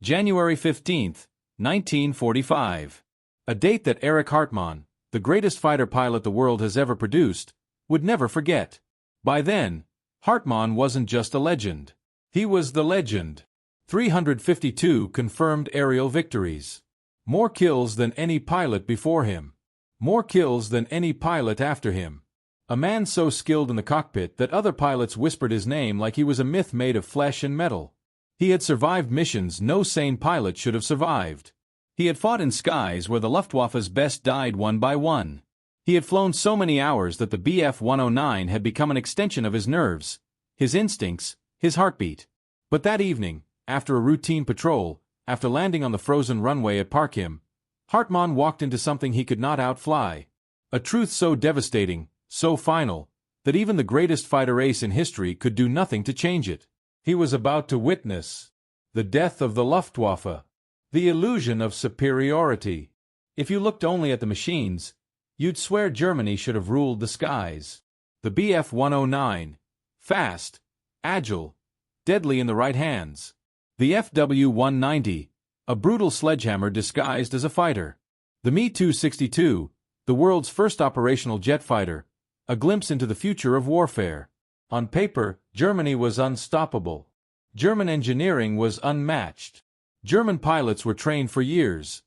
January 15, 1945. A date that Erich Hartmann, the greatest fighter pilot the world has ever produced, would never forget. By then, Hartmann wasn't just a legend. He was the legend. 352 confirmed aerial victories. More kills than any pilot before him. More kills than any pilot after him. A man so skilled in the cockpit that other pilots whispered his name like he was a myth made of flesh and metal. He had survived missions no sane pilot should have survived. He had fought in skies where the Luftwaffe's best died one by one. He had flown so many hours that the Bf-109 had become an extension of his nerves, his instincts, his heartbeat. But that evening, after a routine patrol, after landing on the frozen runway at Parkhim, Hartmann walked into something he could not outfly. A truth so devastating, so final, that even the greatest fighter ace in history could do nothing to change it. He was about to witness the death of the Luftwaffe, the illusion of superiority. If you looked only at the machines, you'd swear Germany should have ruled the skies. The Bf-109, fast, agile, deadly in the right hands. The FW-190, a brutal sledgehammer disguised as a fighter. The Me-262, the world's first operational jet fighter, a glimpse into the future of warfare. On paper, Germany was unstoppable. German engineering was unmatched. German pilots were trained for years,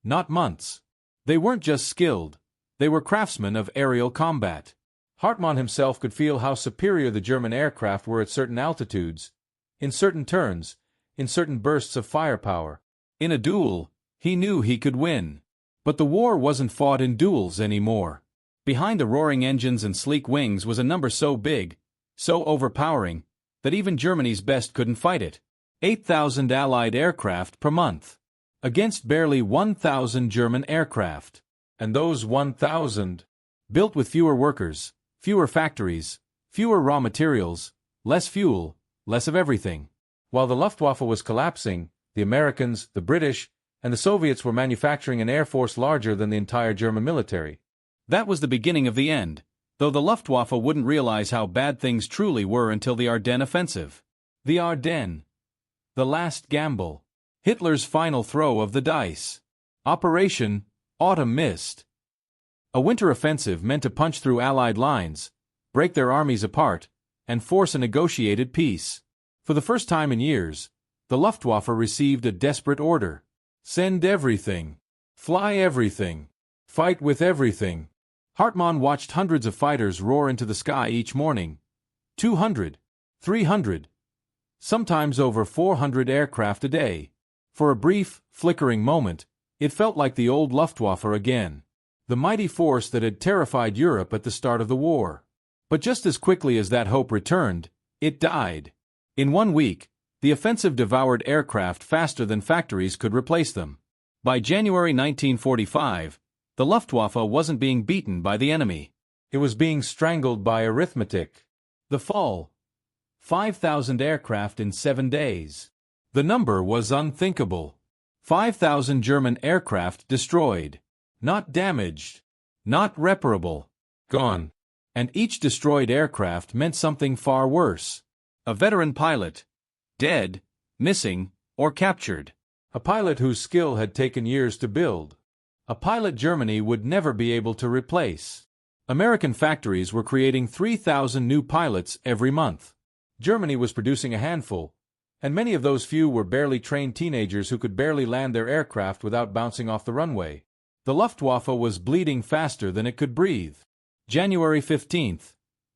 not months. They weren't just skilled, they were craftsmen of aerial combat. Hartmann himself could feel how superior the German aircraft were at certain altitudes, in certain turns, in certain bursts of firepower. In a duel, he knew he could win. But the war wasn't fought in duels anymore. Behind the roaring engines and sleek wings was a number so big, so overpowering, that even Germany's best couldn't fight it. 8,000 Allied aircraft per month, against barely 1,000 German aircraft. And those 1,000, built with fewer workers, fewer factories, fewer raw materials, less fuel, less of everything. While the Luftwaffe was collapsing, the Americans, the British, and the Soviets were manufacturing an air force larger than the entire German military. That was the beginning of the end, though the Luftwaffe wouldn't realize how bad things truly were until the Ardennes offensive. The Ardennes. The last gamble. Hitler's final throw of the dice. Operation Autumn Mist. A winter offensive meant to punch through Allied lines, break their armies apart, and force a negotiated peace. For the first time in years, the Luftwaffe received a desperate order. Send everything. Fly everything. Fight with everything. Hartmann watched hundreds of fighters roar into the sky each morning. 200, 300, sometimes over 400 aircraft a day. For a brief, flickering moment, it felt like the old Luftwaffe again. The mighty force that had terrified Europe at the start of the war. But just as quickly as that hope returned, it died. In 1 week, the offensive devoured aircraft faster than factories could replace them. By January 1945, the Luftwaffe wasn't being beaten by the enemy. It was being strangled by arithmetic. The fall. 5,000 aircraft in 7 days. The number was unthinkable. 5,000 German aircraft destroyed. Not damaged. Not reparable. Gone. And each destroyed aircraft meant something far worse. A veteran pilot. Dead, missing, or captured. A pilot whose skill had taken years to build. A pilot Germany would never be able to replace. American factories were creating 3,000 new pilots every month. Germany was producing a handful, and many of those few were barely trained teenagers who could barely land their aircraft without bouncing off the runway. The Luftwaffe was bleeding faster than it could breathe. January 15th,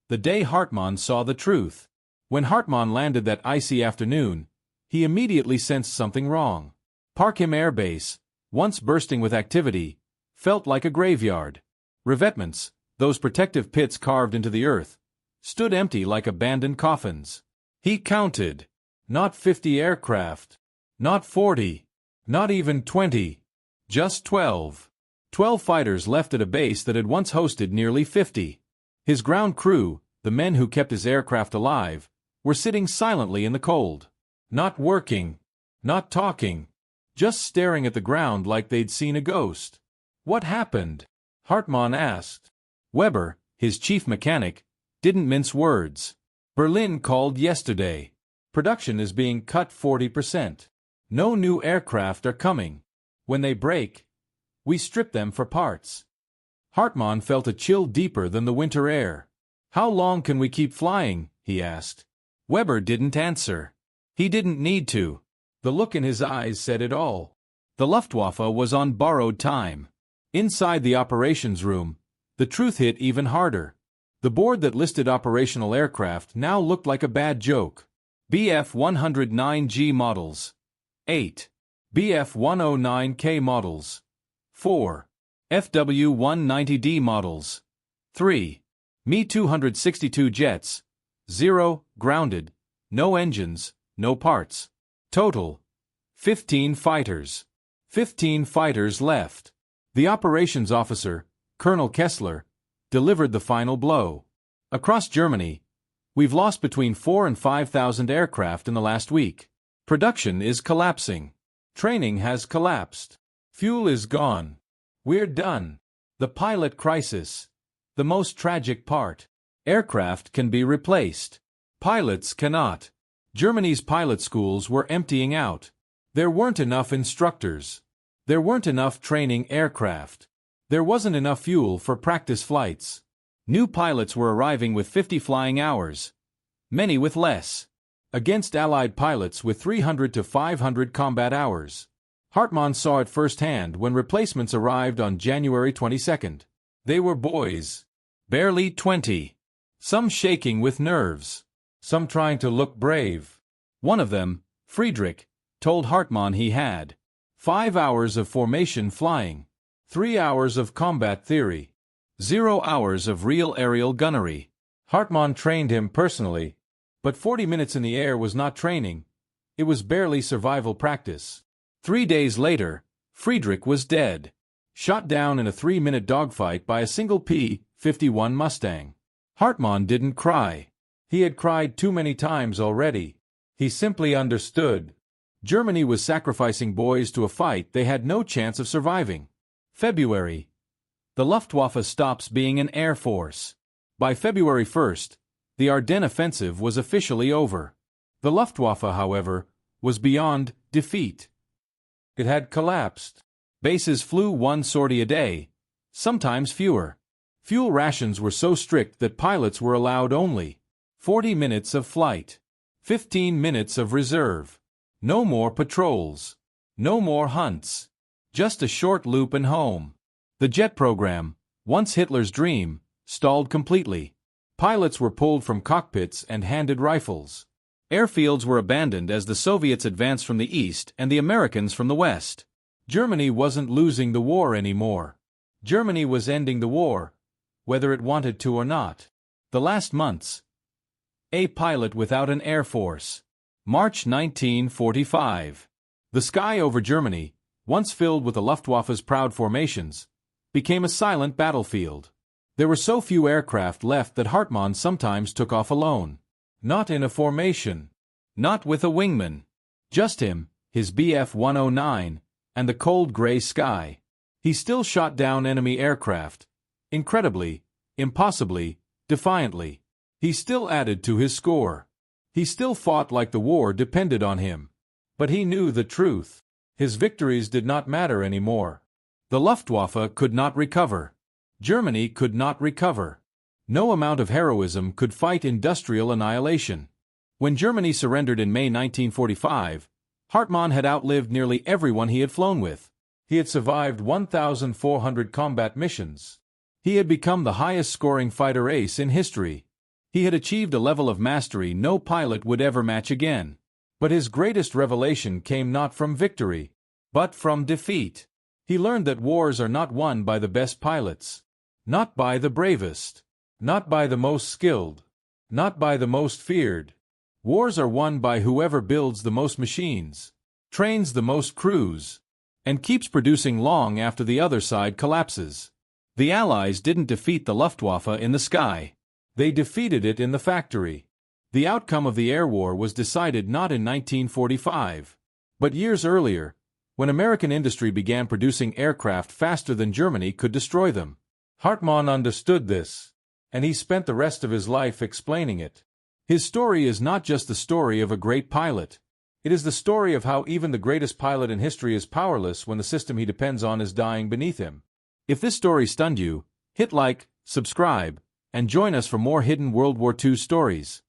the day Hartmann saw the truth. When Hartmann landed that icy afternoon, he immediately sensed something wrong. Parkhim airbase, once bursting with activity, felt like a graveyard. Revetments, those protective pits carved into the earth, stood empty like abandoned coffins. He counted. Not 50 aircraft. Not 40. Not even 20. Just 12. 12 fighters left at a base that had once hosted nearly 50. His ground crew, the men who kept his aircraft alive, were sitting silently in the cold. Not working. Not talking. Just staring at the ground like they'd seen a ghost. What happened? Hartmann asked. Weber, his chief mechanic, didn't mince words. Berlin called yesterday. Production is being cut 40%. No new aircraft are coming. When they break, we strip them for parts. Hartmann felt a chill deeper than the winter air. How long can we keep flying? He asked. Weber didn't answer. He didn't need to. The look in his eyes said it all. The Luftwaffe was on borrowed time. Inside the operations room, the truth hit even harder. The board that listed operational aircraft now looked like a bad joke. BF-109G models. 8. BF-109K models. 4. FW-190D models. 3. Me-262 jets. 0, grounded. No engines, no parts. Total: 15 fighters. 15 fighters left. The operations officer, Colonel Kessler, delivered the final blow. Across Germany, we've lost between 4,000 and 5,000 aircraft in the last week. Production is collapsing. Training has collapsed. Fuel is gone. We're done. The pilot crisis. The most tragic part. Aircraft can be replaced. Pilots cannot. Germany's pilot schools were emptying out. There weren't enough instructors. There weren't enough training aircraft. There wasn't enough fuel for practice flights. New pilots were arriving with 50 flying hours. Many with less. Against Allied pilots with 300 to 500 combat hours. Hartmann saw it firsthand when replacements arrived on January 22nd. They were boys. Barely 20. Some shaking with nerves. Some trying to look brave. One of them, Friedrich, told Hartmann he had 5 hours of formation flying, 3 hours of combat theory, 0 hours of real aerial gunnery. Hartmann trained him personally, but 40 minutes in the air was not training. It was barely survival practice. 3 days later, Friedrich was dead, shot down in a 3-minute dogfight by a single P-51 Mustang. Hartmann didn't cry. He had cried too many times already. He simply understood. Germany was sacrificing boys to a fight they had no chance of surviving. February. The Luftwaffe stops being an air force. By February 1st, the Ardennes offensive was officially over. The Luftwaffe, however, was beyond defeat. It had collapsed. Bases flew 1 sortie a day, sometimes fewer. Fuel rations were so strict that pilots were allowed only 40 minutes of flight, 15 minutes of reserve. No more patrols. No more hunts. Just a short loop and home. The jet program, once Hitler's dream, stalled completely. Pilots were pulled from cockpits and handed rifles. Airfields were abandoned as the Soviets advanced from the east and the Americans from the west. Germany wasn't losing the war anymore. Germany was ending the war, whether it wanted to or not. The last months. A pilot without an air force. March 1945. The sky over Germany, once filled with the Luftwaffe's proud formations, became a silent battlefield. There were so few aircraft left that Hartmann sometimes took off alone. Not in a formation. Not with a wingman. Just him, his Bf-109, and the cold gray sky. He still shot down enemy aircraft. Incredibly, impossibly, defiantly. He still added to his score. He still fought like the war depended on him. But he knew the truth. His victories did not matter anymore. The Luftwaffe could not recover. Germany could not recover. No amount of heroism could fight industrial annihilation. When Germany surrendered in May 1945, Hartmann had outlived nearly everyone he had flown with. He had survived 1,400 combat missions. He had become the highest-scoring fighter ace in history. He had achieved a level of mastery no pilot would ever match again. But his greatest revelation came not from victory, but from defeat. He learned that wars are not won by the best pilots, not by the bravest, not by the most skilled, not by the most feared. Wars are won by whoever builds the most machines, trains the most crews, and keeps producing long after the other side collapses. The Allies didn't defeat the Luftwaffe in the sky. They defeated it in the factory. The outcome of the air war was decided not in 1945, but years earlier, when American industry began producing aircraft faster than Germany could destroy them. Hartmann understood this, and he spent the rest of his life explaining it. His story is not just the story of a great pilot. It is the story of how even the greatest pilot in history is powerless when the system he depends on is dying beneath him. If this story stunned you, hit like, subscribe, and join us for more hidden World War II stories.